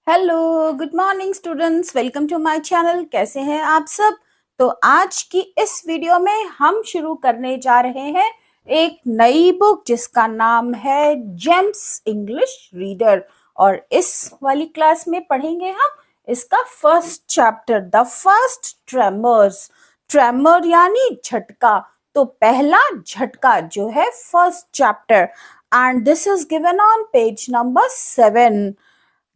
Hello, good morning students, welcome to my channel. कैसे हैं आप सब? तो आज की इस वीडियो में हम शुरू करने जा रहे हैं एक नई बुक जिसका नाम है जेम्स इंग्लिश रीडर। और इस वाली क्लास में पढ़ेंगे हम इसका first chapter, the first tremors. Tremor यानी झटका, तो पहला झटका जो है first chapter, and this is given on page number 7।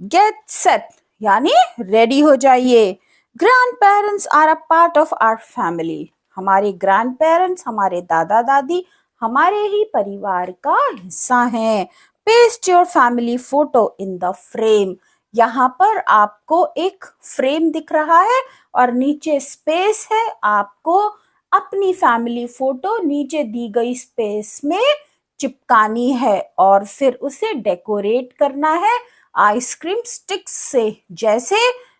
Get set यानी रेडी हो जाइए। Grandparents are a part of our family. हमारे ग्रैंड पेरेंट्स, हमारे दादा दादी हमारे ही परिवार का हिस्सा हैं। Paste your family photo in the frame. यहाँ पर आपको एक फ्रेम दिख रहा है और नीचे स्पेस है। आपको अपनी फैमिली फोटो नीचे दी गई स्पेस में चिपकानी है और फिर उसे डेकोरेट करना है आइसक्रीम स्टिक्स से। जैसे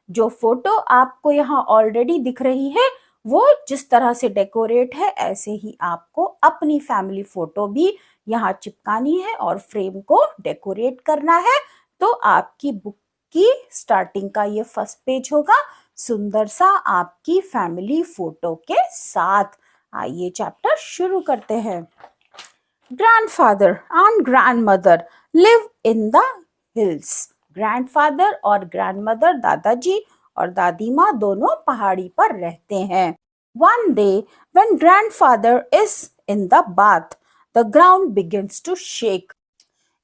जो फोटो आपको यहाँ ऑलरेडी दिख रही है वो जिस तरह से डेकोरेट है, ऐसे ही आपको अपनी फैमिली फोटो भी यहाँ चिपकानी है और फ्रेम को डेकोरेट करना है। तो आपकी बुक की स्टार्टिंग का ये फर्स्ट पेज होगा, सुंदर सा आपकी फैमिली फोटो के साथ। आइए चैप्टर शुरू करते हैं। Grandfather and grandmother live in the hills. Grandfather और ग्रैंडमदर, दादाजी और दादी माँ दोनों पहाड़ी पर रहते हैं। One day, when grandfather is in the bath, the ground begins to shake.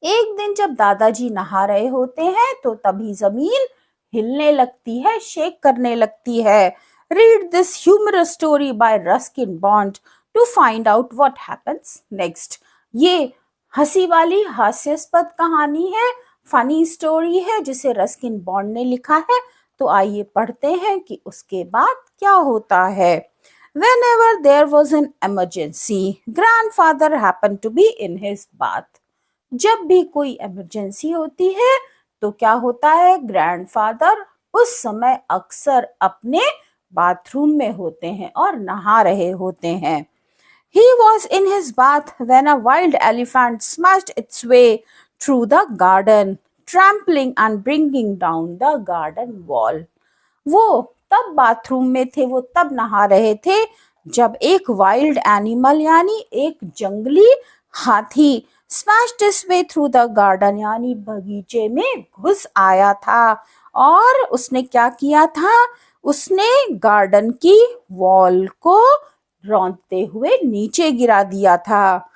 एक दिन जब दादाजी नहा रहे होते हैं तो तभी जमीन हिलने लगती है, शेक करने लगती है। Read this humorous story by Ruskin Bond to find out what happens next. ये हंसी वाली हास्यास्पद कहानी है, फनी स्टोरी है जिसे रस्किन बॉन्ड ने लिखा है। तो आइए पढ़ते हैं कि उसके बाद क्या होता है। Whenever there was an emergency, grandfather happened to be in his bath. जब भी कोई इमरजेंसी होती है तो क्या होता है, ग्रैंडफादर उस समय अक्सर अपने बाथरूम में होते हैं और नहा रहे होते हैं। He was in his bath when a wild elephant smashed its way through the garden, trampling and bringing down the garden wall. वो तब बाथरूम में थे, वो तब नहा रहे थे जब एक वाइल्ड एनिमल यानी एक जंगली हाथी smashed his way through the garden यानी बगीचे में घुस आया था। और उसने क्या किया था, उसने गार्डन की वॉल को रौंदते हुए नीचे गिरा दिया था।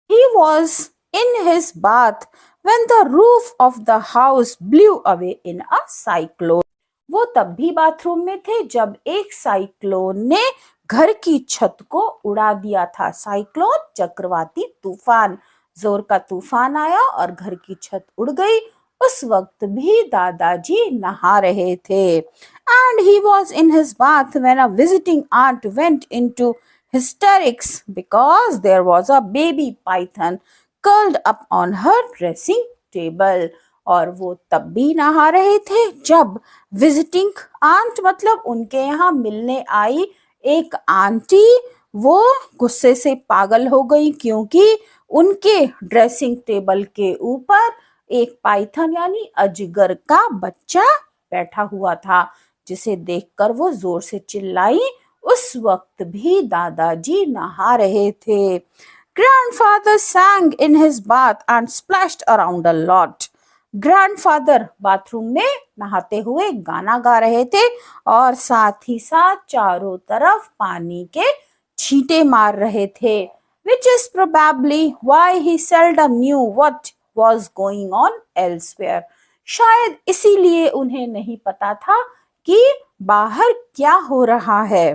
He was in his bath when the roof of the house blew away in a cyclone. वो तब भी बाथरूम में थे जब एक साइक्लोन ने घर की छत को उड़ा दिया था। साइक्लोन चक्रवाती तूफान, जोर का तूफान आया और घर की छत उड़ गई। उस वक्त भी दादाजी नहा रहे थे। And he was in his bath when a visiting aunt went into hysterics because there was a baby python curled up on her dressing table. और वो तब भी नहा रहे थे जब विजिटिंग आंट मतलब उनके यहाँ मिलने आई एक आंटी, वो गुस्से से पागल हो गई क्योंकि उनके ड्रेसिंग टेबल के ऊपर एक पाइथन यानी अजगर का बच्चा बैठा हुआ था, जिसे देखकर वो जोर से चिल्लाई। उस वक्त भी दादाजी नहा रहे थे। Grandfather sang in his bath and splashed around a lot. Grandfather bathroom में नहाते हुए गाना गा रहे थे और साथ ही साथ चारों तरफ पानी के छींटे मार रहे थे। Which is probably why he seldom knew what was going on elsewhere. शायद इसीलिए उन्हें नहीं पता था कि बाहर क्या हो रहा है।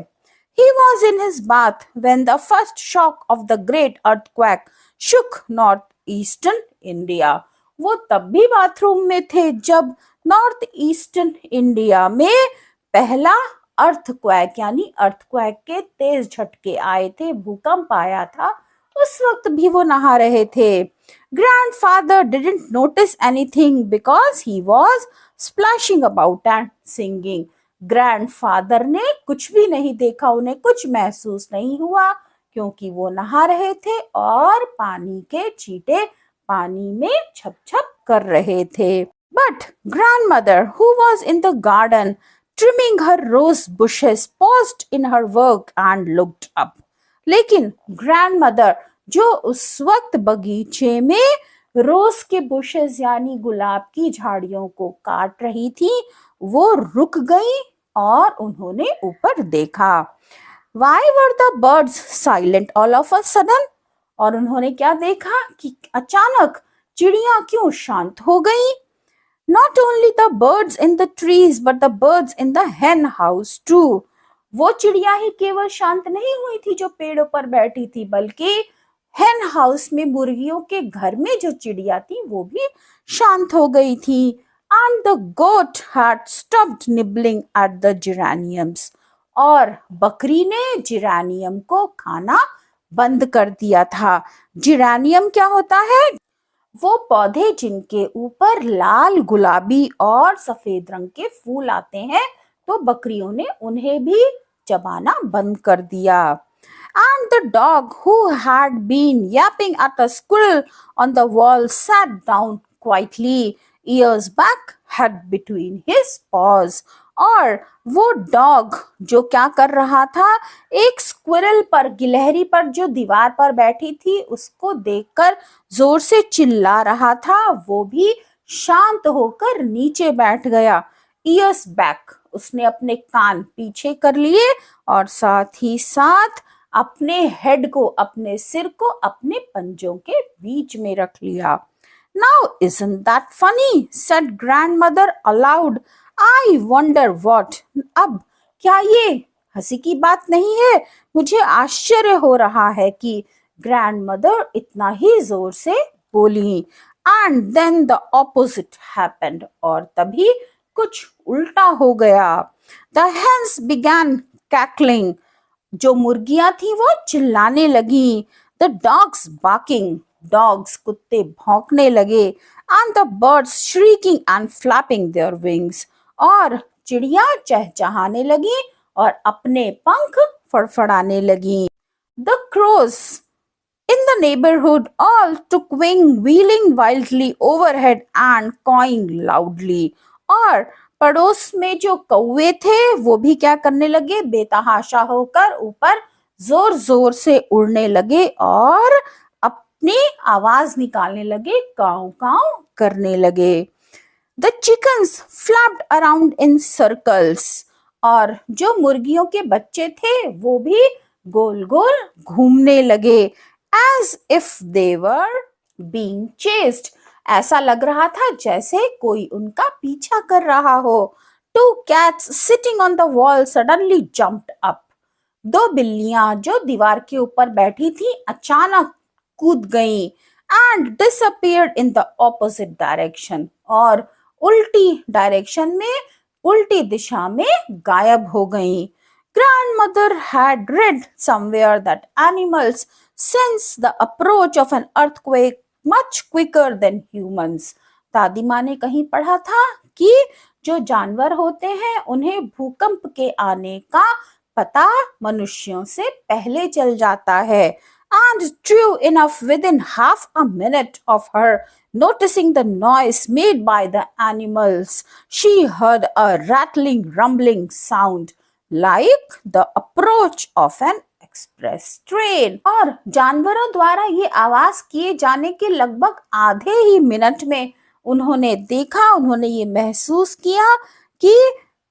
He was in his bath when the first shock of the great earthquake shook northeastern India. वो तब भी बाथरूम में थे जब नॉर्थ ईस्टर्न इंडिया में पहला अर्थक्वेक यानी अर्थक्वेक के तेज झटके आए थे, भूकंप आया था। उस वक्त भी वो नहा रहे थे। Grandfather didn't notice anything because he was splashing about and singing. Grandfather ने कुछ भी नहीं देखा, उन्हें कुछ महसूस नहीं हुआ क्योंकि वो नहा रहे थे और पानी के छींटे पानी में छप छप कर रहे थे। But grandmother, who was in the garden trimming her rose bushes, paused in her work and looked up. लेकिन ग्रैंडमदर जो उस वक्त बगीचे में रोज के बुशेस यानी गुलाब की झाड़ियों को काट रही थी, वो रुक गई और उन्होंने ऊपर देखा. Why were the birds silent all of a sudden? और उन्होंने क्या देखा कि अचानक चिड़िया क्यों शांत हो गई. Not only the birds in the trees but the birds in the hen house too. वो चिड़िया ही केवल शांत नहीं हुई थी जो पेड़ों पर बैठी थी, बल्कि hen house में मुर्गियों के घर में जो चिड़िया थी वो भी शांत हो गई थी. And the goat had stopped nibbling at the geraniums. और बकरी ने जिरानियम को खाना बंद कर दिया था. जिरानियम क्या होता है? वो पौधे जिनके ऊपर लाल, गुलाबी और सफेद रंग के फूल आते हैं, तो बकरियों ने उन्हें भी चबाना बंद कर दिया. And the dog who had been yapping at a squirrel on the wall sat down quietly, ears back, head between his paws. और वो डॉग जो क्या कर रहा था, एक स्क्विरल पर, गिलहरी पर जो दीवार पर बैठी थी, उसको देखकर जोर से चिल्ला रहा था, वो भी शांत होकर नीचे बैठ गया. ईयर्स बैक, उसने अपने कान पीछे कर लिए और साथ ही साथ अपने हेड को, अपने सिर को अपने पंजों के बीच में रख लिया. Now isn't that funny? said grandmother aloud. I wonder what. अब क्या ये हंसी की बात नहीं है? मुझे आश्चर्य हो रहा है कि ग्रैंडमदर इतना ही जोर से बोली. And then the opposite happened. और तभी कुछ उल्टा हो गया. The hens began cackling. जो मुर्गियां थी वो चिल्लाने लगी. The dogs barking. Dogs, कुत्ते भौंकने लगे. And the birds shrieking and flapping their wings. और चिड़िया चहचहाने लगी और अपने पंख फड़फड़ाने लगी. The crows in the neighborhood all took wing, wheeling wildly overhead and cawing loudly. और पड़ोस में जो कौवे थे वो भी क्या करने लगे, बेतहाशा होकर ऊपर जोर जोर से उड़ने लगे और अपनी आवाज निकालने लगे, काऊ काऊ करने लगे. The chickens flapped around in circles. और जो मुर्गियों के बच्चे थे वो भी गोल गोल घूमने लगे. As if they were being chased. ऐसा लग रहा था जैसे कोई उनका पीछा कर रहा हो. Two cats sitting on the wall suddenly jumped up. दो बिल्लियां जो दीवार के ऊपर बैठी थी अचानक कूद गईं and disappeared in the opposite direction. और उल्टी डायरेक्शन में, उल्टी दिशा में गायब हो गईं. Grandmother had read somewhere that animals sense the approach of an earthquake much quicker than humans. दादी माँ ने कहीं पढ़ा था कि जो जानवर होते हैं उन्हें भूकंप के आने का पता मनुष्यों से पहले चल जाता है. And true enough, within half a minute of her noticing the noise made by the animals, she heard a rattling, rumbling sound like the approach of an express train. और जानवरों द्वारा ये आवाज किए जाने के लगभग आधे ही मिनट में उन्होंने देखा, उन्होंने ये महसूस किया कि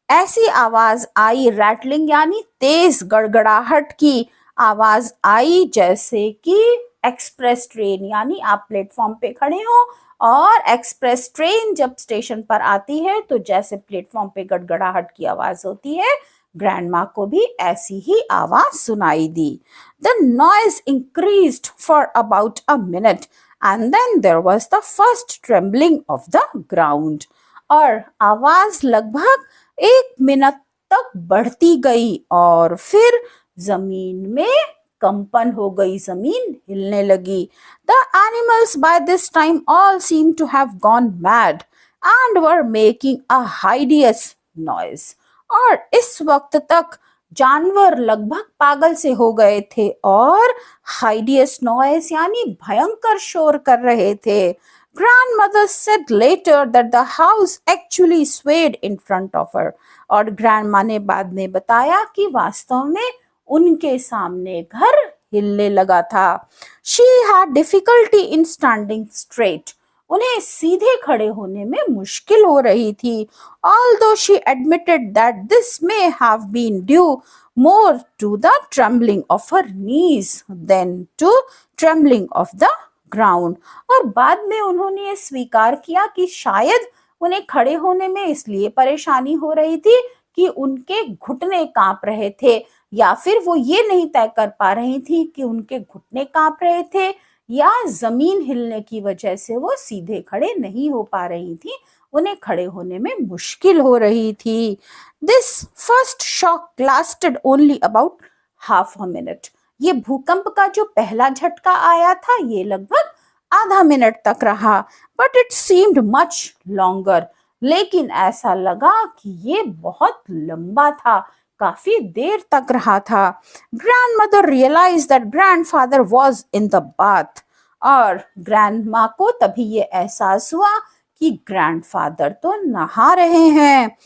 ऐसी आवाज आई, रैटलिंग यानी तेज गड़गड़ाहट की आवाज आई, जैसे कि एक्सप्रेस ट्रेन, यानी आप प्लेटफॉर्म पे खड़े हो और एक्सप्रेस ट्रेन जब स्टेशन पर आती है तो जैसे प्लेटफॉर्म पे गड़गड़ाहट की आवाज होती है, ग्रैंडमा को भी ऐसी ही आवाज सुनाई दी. The noise increased for about a minute and then there was the first trembling of the ground. और आवाज लगभग 1 मिनट तक बढ़ती गई और फिर जमीन में कंपन हो गई, जमीन हिलने लगी. The animals by this time all seemed to have gone mad and were making a hideous noise. और इस वक्त तक जानवर लगभग पागल से हो गए थे और हाइडियस नॉइस यानी भयंकर शोर कर रहे थे. Grandmother said later that the house actually swayed in front of her. और grandma ने बाद में बताया कि वास्तव में उनके सामने घर हिलने लगा था. She had difficulty in standing straight. उन्हें सीधे खड़े होने में मुश्किल हो रही थी. Although she admitted that this may have been due more to the trembling of her knees than to trembling of the ground. और बाद में उन्होंने ये स्वीकार किया कि शायद उन्हें खड़े होने में इसलिए परेशानी हो रही थी कि उनके घुटने कांप रहे थे, या फिर वो ये नहीं तय कर पा रही थी कि उनके घुटने कांप रहे थे या जमीन हिलने की वजह से वो सीधे खड़े नहीं हो पा रही थी, उन्हें खड़े होने में मुश्किल हो रही थी. This first shock lasted only about half a minute. ये भूकंप का जो पहला झटका आया था ये लगभग आधा मिनट तक रहा. But it seemed much longer. लेकिन ऐसा लगा कि ये बहुत लंबा था, काफी देर तक रहा था. Grandmother realise that grandfather was in the bath. और ग्रैंडमा को तभी ये एहसास हुआ कि ग्रैंडफादर तो नहा रहे हैं.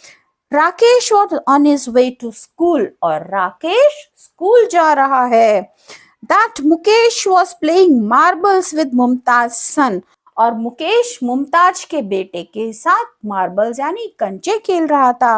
Rakesh was on his way to school. और राकेश स्कूल जा रहा है. That Mukesh was playing marbles with Mumtaz son. और मुकेश मुमताज के बेटे के साथ मार्बल्स यानी कंचे खेल रहा था.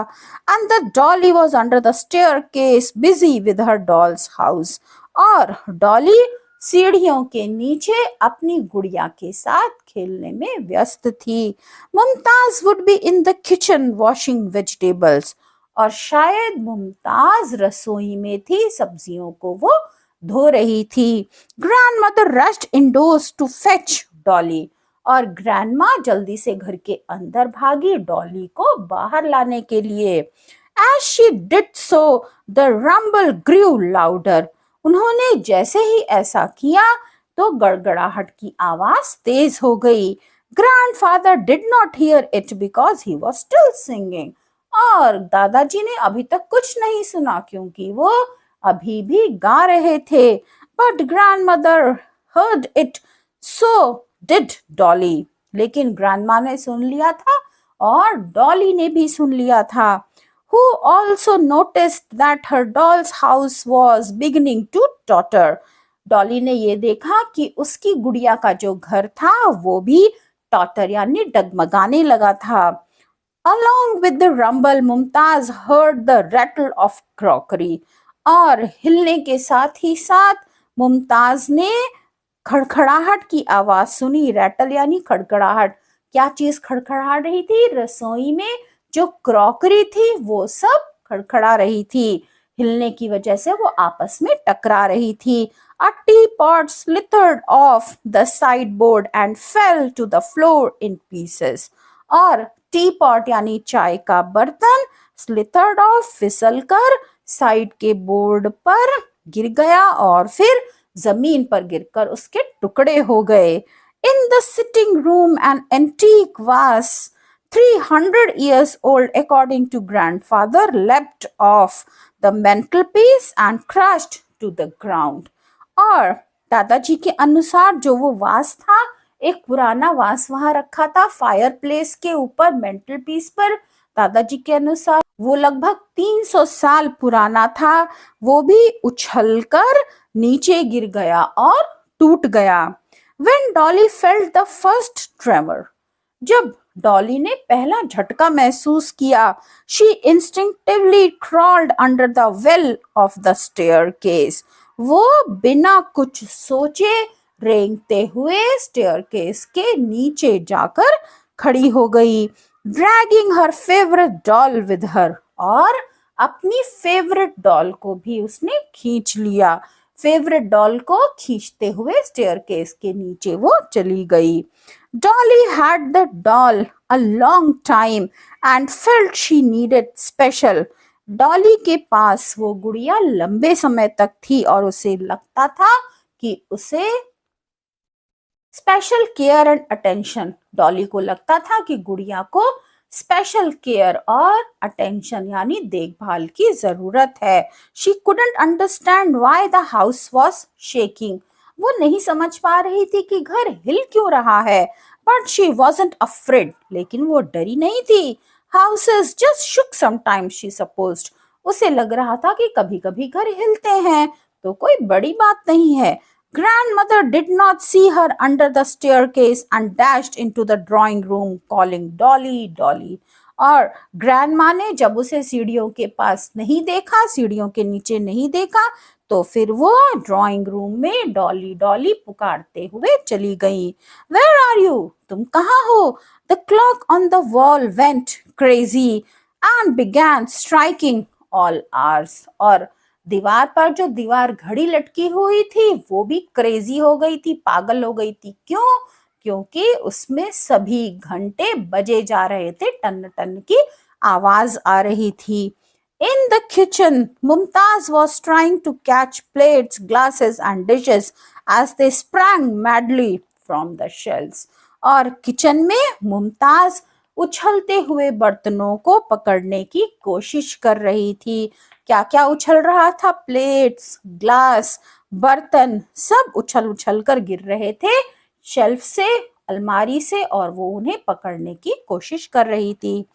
And the Dolly was under the staircase busy with her dolls house. और डॉली सीढ़ियों के नीचे अपनी गुड़िया के साथ खेलने में व्यस्त थी. Mumtaz would be in the kitchen washing vegetables. और शायद मुमताज रसोई में थी, सब्जियों को वो धो रही थी. Grandmother rushed indoors to fetch Dolly. और ग्रैंडमा जल्दी से घर के अंदर भागी डॉली को बाहर लाने के लिए. As she did so, the rumble grew louder. उन्होंने जैसे ही ऐसा किया तो गड़गड़ाहट की आवाज तेज हो गई. Grandfather did not hear it because he was still singing. और दादाजी ने अभी तक कुछ नहीं सुना क्योंकि वो अभी भी गा रहे थे. But grandmother heard it, so did Dolly. लेकिन ग्रैंडमा ने सुन लिया था और डॉली ने भी सुन लिया था. Who also noticed that her doll's house was beginning to totter. Dolly ने ये देखा कि उसकी गुड़िया का जो घर था वो भी टॉटर यानी डगमगाने लगा था. Along with the rumble, Mumtaz heard the rattle of crockery. और हिलने के साथ ही साथ मुमताज ने खड़खड़ाहट की आवाज सुनी. रैटल यानी खड़खड़ाहट. क्या चीज खड़खड़ा रही थी? रसोई में जो क्रॉकरी थी वो सब खड़खड़ा रही थी. हिलने की वजह से वो आपस में टकरा रही थी. A teapot slithered off the sideboard and fell to the floor in pieces. और टीपॉट यानी चाय का बर्तन स्लिथर्ड ऑफ फिसल कर साइड के बोर्ड पर गिर गया और फिर जमीन पर गिरकर उसके टुकड़े हो गए. In the sitting room an antique vase 300 years old according to grandfather leapt off the mantelpiece and crashed to the ground. और दादाजी के अनुसार जो वो वास था, एक पुराना वास वहां रखा था फायर प्लेस के ऊपर मेंटल पीस पर. दादाजी के अनुसार वो लगभग 300 साल पुराना था. वो भी उछलकर नीचे गिर गया और टूट गया. When Dolly felt the first tremor, जब डॉली ने पहला झटका महसूस किया, she instinctively crawled under the well of the staircase. वो बिना कुछ सोचे रेंगते हुए स्टेयरकेस के नीचे जाकर खड़ी हो गई. Dragging her favourite doll with her. और अपनी फेवरेट डॉल को भी उसने खींच लिया. फेवरेट डॉल को खींचते हुए स्टेयरकेस के नीचे वो चली गई. Dolly had the doll a long time and felt she needed special. Dolly के पास वो गुड़िया लंबे समय तक थी और उसे लगता था कि उसे special care and attention. Dolly को लगता था कि गुड़िया को स्पेशल केयर और अटेंशन यानी देखभाल की जरूरत है. She couldn't understand why the house was shaking. वो नहीं समझ पा रही थी कि घर हिल क्यों रहा है. But she wasn't afraid. लेकिन वो डरी नहीं थी. Houses just shook sometimes, she supposed. उसे लग रहा था कि कभी-कभी घर हिलते हैं, तो कोई बड़ी बात नहीं है. Grandmother did not see her under the staircase and dashed into the drawing room calling Dolly, Dolly. और ग्रैंडमा ने जब उसे सीढ़ियों के पास नहीं देखा, सीढ़ियों के नीचे नहीं देखा, तो फिर वो ड्राइंग रूम में डॉली डॉली पुकारते हुए चली गई. Where are you? तुम कहाँ हो? The clock on the wall went crazy and began striking all hours. और दीवार पर जो दीवार घड़ी लटकी हुई थी वो भी क्रेजी हो गई थी, पागल हो गई थी. क्यों? क्योंकि उसमें सभी घंटे बजे जा रहे थे, टन टन की आवाज आ रही थी. In the kitchen, Mumtaz was trying to catch plates, glasses and dishes as they sprang madly from the shelves. और किचन में मुमताज उछलते हुए बर्तनों को पकड़ने की कोशिश कर रही थी. क्या क्या उछल रहा था? प्लेट्स, ग्लास, बर्तन सब उछल उछल कर गिर रहे थे शेल्फ से, अलमारी से, और वो उन्हें पकड़ने की कोशिश कर रही थी.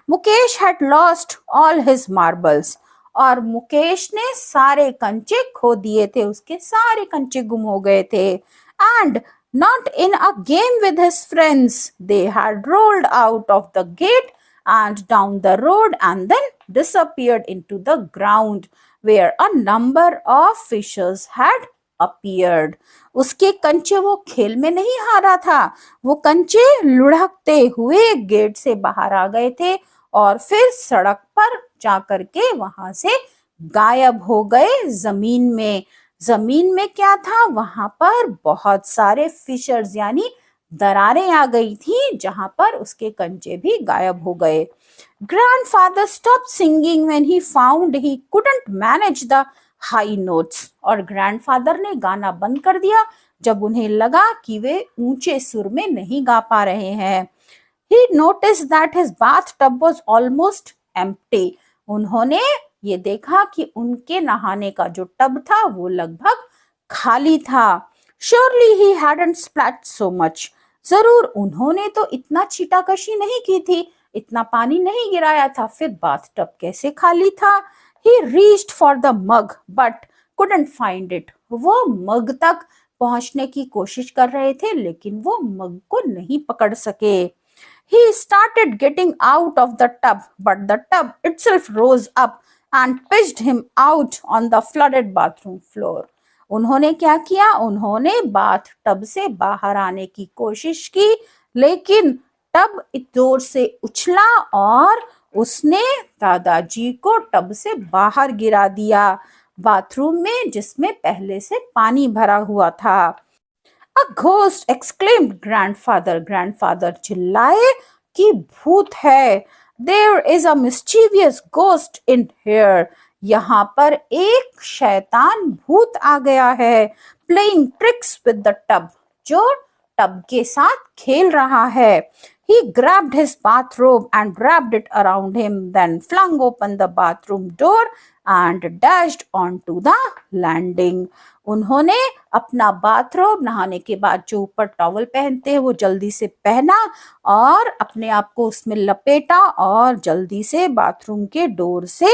Mukesh had lost all his marbles. और मुकेश ने सारे कंचे खो दिए थे, उसके सारे कंचे गुम हो गए थे. And not in a game with his friends, they had rolled out of the gate and down the road and then disappeared into the ground where a number of fishes had appeared. उसके कंचे वो खेल में नहीं हारा था, वो कंचे लुढ़कते हुए गेट से बाहर आ गए थे और फिर सड़क पर जाकर के वहां से गायब हो गए जमीन में. जमीन में क्या था? वहां पर बहुत सारे फिशर्स यानी दरारें आ गई थी जहां पर उसके कंचे भी गायब हो गए. Grandfather stopped singing when he found he couldn't manage the high notes. और ग्रैंडफादर ने गाना बंद कर दिया जब उन्हें लगा कि वे ऊंचे सुर में नहीं गा पा रहे हैं. He noticed that his bathtub was almost empty. उन्होंने ये देखा कि उनके नहाने का जो टब था वो लगभग खाली था. Surely he hadn't splashed so much. जरूर उन्होंने तो इतना छीटाकशी नहीं की थी, इतना पानी नहीं गिराया था, फिर बाथटब कैसे खाली था? He reached for the mug but couldn't find it. वो मग तक पहुंचने की कोशिश कर रहे थे लेकिन वो मग को नहीं पकड़ सके. He started getting out of the tub but the tub itself rose up and pitched him out on the flooded bathroom floor. उन्होंने क्या किया? उन्होंने बाथ टब से बाहर आने की कोशिश की लेकिन टब जोर से उछला और उसने दादाजी को टब से बाहर गिरा दिया, बाथरूम में जिसमें पहले से पानी भरा हुआ था. A ghost exclaimed grandfather. Grandfather चिल्लाए कि भूत है. There is a mischievous ghost in here. यहाँ पर एक शैतान भूत आ गया है. Playing tricks with the tub. जो टब के साथ खेल रहा है. He grabbed his bathrobe and wrapped it around him, then flung open the bathroom door and dashed onto the landing. उन्होंने अपना बाथरोब नहाने के बाद जो ऊपर टॉवल पहनते हैं वो जल्दी से पहना और अपने आप को उसमें लपेटा और जल्दी से बाथरूम के डोर से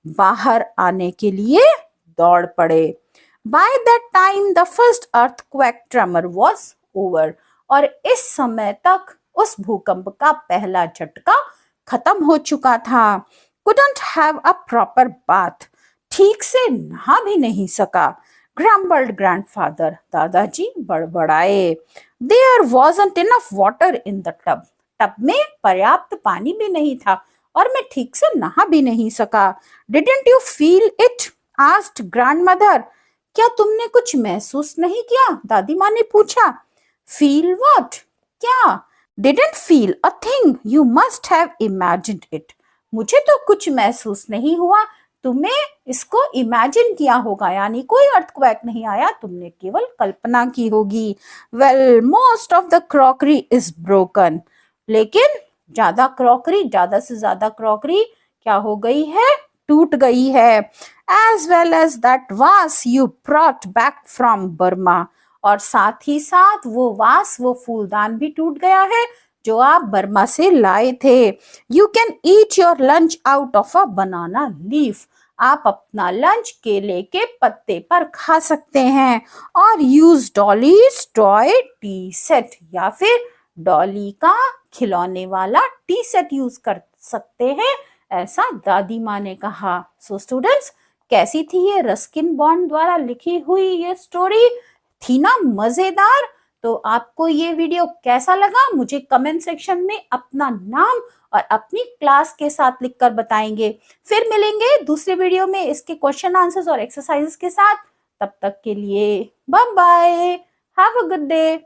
बाहर आने के लिए दौड़ पड़े. By that time the first earthquake tremor was over. और इस समय तक उस भूकंप का पहला झटका खत्म हो चुका था. Couldn't have a proper bath. ठीक से नहा भी नहीं सका. Grumbled grandfather. दादाजी बड़बड़ाए. There wasn't enough water in the tub. Tub में पर्याप्त पानी भी नहीं था और मैं ठीक से नहा भी नहीं सका. Didn't you feel it? asked grandmother. क्या तुमने कुछ महसूस नहीं किया? दादी माँ ने पूछा. Feel what? क्या? Didn't feel a thing. You must have imagined it. मुझे तो कुछ महसूस नहीं हुआ, तुम्हें इसको इमेजिन किया होगा, यानी कोई अर्थक्वेक नहीं आया, तुमने केवल कल्पना की होगी. Well, most of the crockery is broken. लेकिन ज्यादा से ज्यादा क्रॉकरी क्या हो गई है? टूट गई है. As well as that vase you brought back from Burma. और साथ ही साथ वो फूलदान भी टूट गया है जो आप बर्मा से लाए थे। You can eat your lunch out of a banana leaf. आप अपना लंच केले के पत्ते पर खा सकते हैं। और use Dolly's toy T set, या फिर डॉली का खिलौने वाला टी सेट यूज कर सकते हैं, ऐसा दादी माँ ने कहा। सो स्टूडेंट्स, कैसी थी ये रस्किन बॉन्ड द्वारा लिखी हुई ये स्टोरी? थी ना मजेदार? तो आपको ये वीडियो कैसा लगा मुझे कमेंट सेक्शन में अपना नाम और अपनी क्लास के साथ लिखकर बताएंगे। फिर मिलेंगे दूसरे वीडियो में इसके क्वेश्चन आंसर्स और एक्सरसाइजेस के साथ। तब तक के लिए bye bye, have a good day.